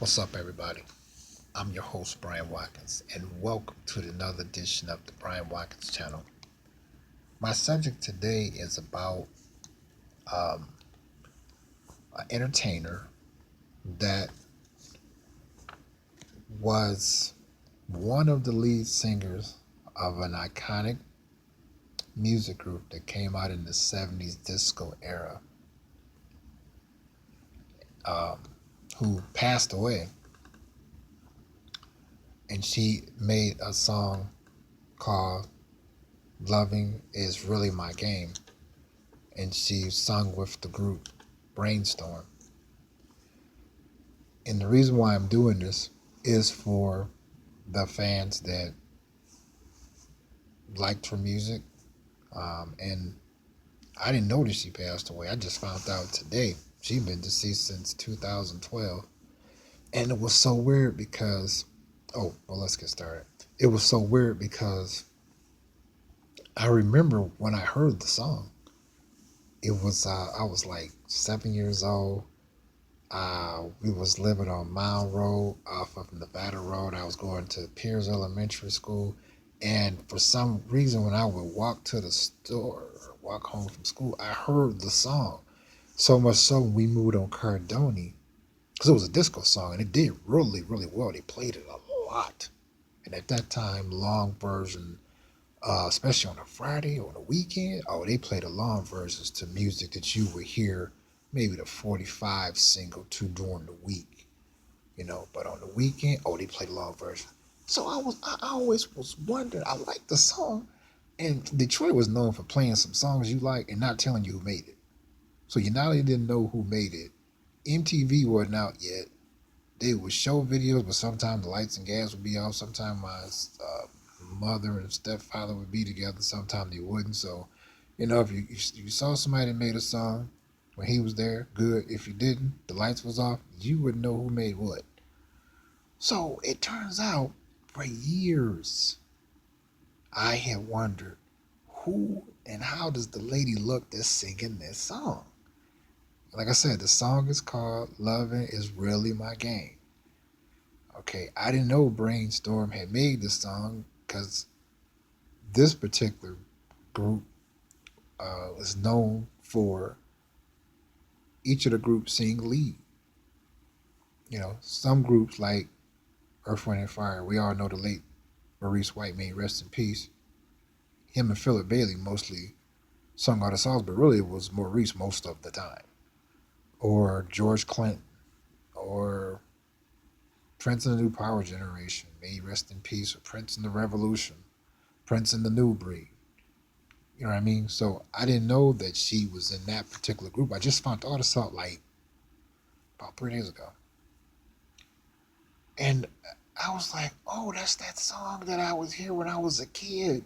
What's up, everybody? I'm your host, Brian Watkins, and welcome to another edition of the Brian Watkins channel. My subject today is about um, an entertainer that was one of the lead singers of an iconic music group that came out in the 70s disco era, um, who passed away. And she made a song called Loving Is Really My Game, and she sung with the group Brainstorm. And the reason why I'm doing this is for the fans that liked her music. And I didn't notice she passed away. I just found out today. She's been deceased since 2012. And it was so weird because, let's get started. It was so weird because I remember when I heard the song, I was like 7 years old. We was living on Mound Road off of Nevada Road. I was going to Piers Elementary School, and for some reason, when I would walk to the store, or walk home from school, I heard the song. So much so, when we moved on Cardoni, because it was a disco song, and it did really, really well. They played it a lot, and at that time, long version, especially on a Friday or on a weekend, they played the long versions to music that you would hear maybe the 45 single to during the week, but on the weekend, they played the long version. So I always was wondering, I liked the song, and Detroit was known for playing some songs you like and not telling you who made it. So you not only didn't know who made it, MTV wasn't out yet. They would show videos, but sometimes the lights and gas would be off. Sometimes my mother and stepfather would be together. Sometimes they wouldn't. So, if you saw somebody that made a song when he was there, good. If you didn't, the lights was off, you wouldn't know who made what. So it turns out, for years, I had wondered who and how does the lady look that's singing this song. Like I said, the song is called "Loving Is Really My Game." Okay, I didn't know Brainstorm had made this song because this particular group is known for each of the groups sing lead. Some groups like Earth, Wind, and Fire, we all know the late Maurice White, may rest in peace. Him and Philip Bailey mostly sung all the songs, but really it was Maurice most of the time. Or George Clinton, or Prince and the New Power Generation, may rest in peace, or Prince and the Revolution, Prince and the New Breed. You know what I mean? So I didn't know that she was in that particular group. I just found all this out like about 3 days ago. And I was like, oh, that's that song that I was here when I was a kid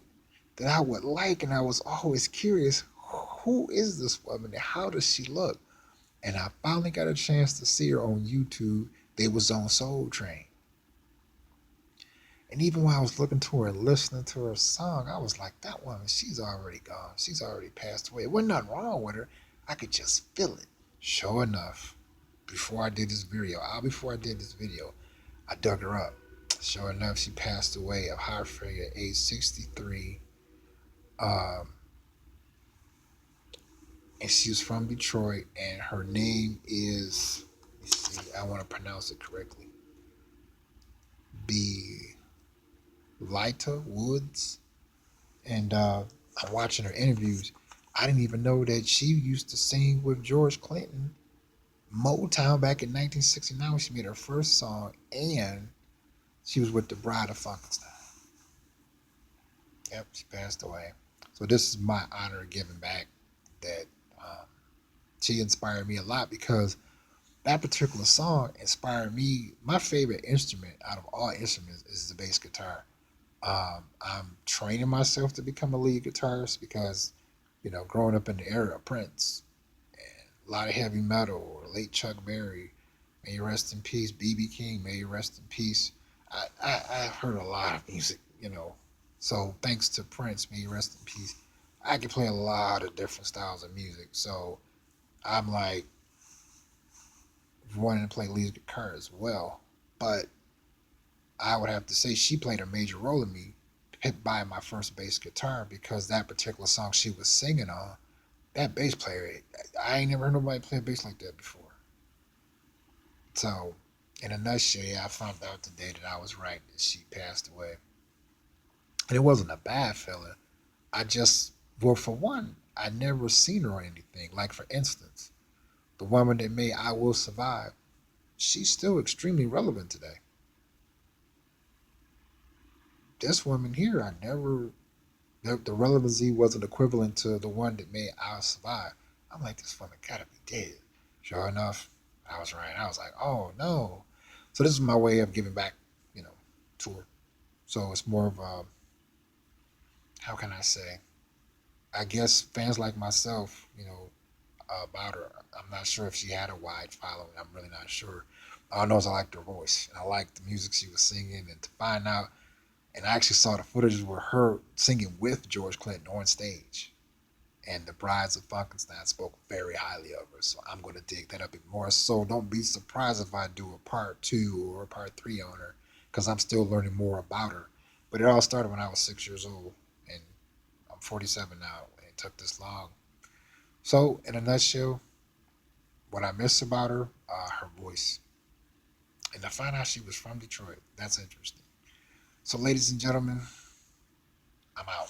that I would like. And I was always curious, who is this woman and how does she look? And I finally got a chance to see her on YouTube. They was on Soul Train. And even while I was looking to her and listening to her song, I was like, that woman, she's already gone. She's already passed away. There wasn't nothing wrong with her. I could just feel it. Sure enough, before I did this video, I dug her up. Sure enough, she passed away of heart failure at age 63. Um, and she's from Detroit, and her name is, let me see, I want to pronounce it correctly. BELITA Woods. And I'm watching her interviews. I didn't even know that she used to sing with George Clinton, Motown back in 1969 when she made her first song, and she was with the Bride of Frankenstein. Yep, she passed away. So this is my honor giving back that um, she inspired me a lot because that particular song inspired me. My favorite instrument out of all instruments is the bass guitar. I'm training myself to become a lead guitarist because, growing up in the era of Prince and a lot of heavy metal, or late Chuck Berry, may you rest in peace, BB King, may you rest in peace. I've heard a lot of music. So thanks to Prince, may you rest in peace, I can play a lot of different styles of music. So I'm like wanting to play lead guitar as well. But I would have to say she played a major role in me hit by my first bass guitar because that particular song she was singing on, that bass player, I ain't never heard nobody play a bass like that before. So, in a nutshell, yeah, I found out today that I was right that she passed away. And it wasn't a bad feeling. I just, well, for one, I never seen her or anything. Like, for instance, the woman that made I Will Survive, she's still extremely relevant today. This woman here, I never, the relevancy wasn't equivalent to the one that made I Survive. I'm like, this woman gotta be dead. Sure enough, I was right. I was like, oh no. So this is my way of giving back, you know, to her. So it's more of a, how can I say? I guess fans like myself, about her. I'm not sure if she had a wide following. I'm really not sure. All I know is I liked her voice and I liked the music she was singing. And to find out, and I actually saw the footage with her singing with George Clinton on stage. And the Brides of Frankenstein spoke very highly of her. So I'm going to dig that up even more. So don't be surprised if I do a part 2 or a part 3 on her because I'm still learning more about her. But it all started when I was 6 years old. And I'm 47 now. And it took this long. So, in a nutshell, what I miss about her, her voice. And to find out she was from Detroit, that's interesting. So, ladies and gentlemen, I'm out.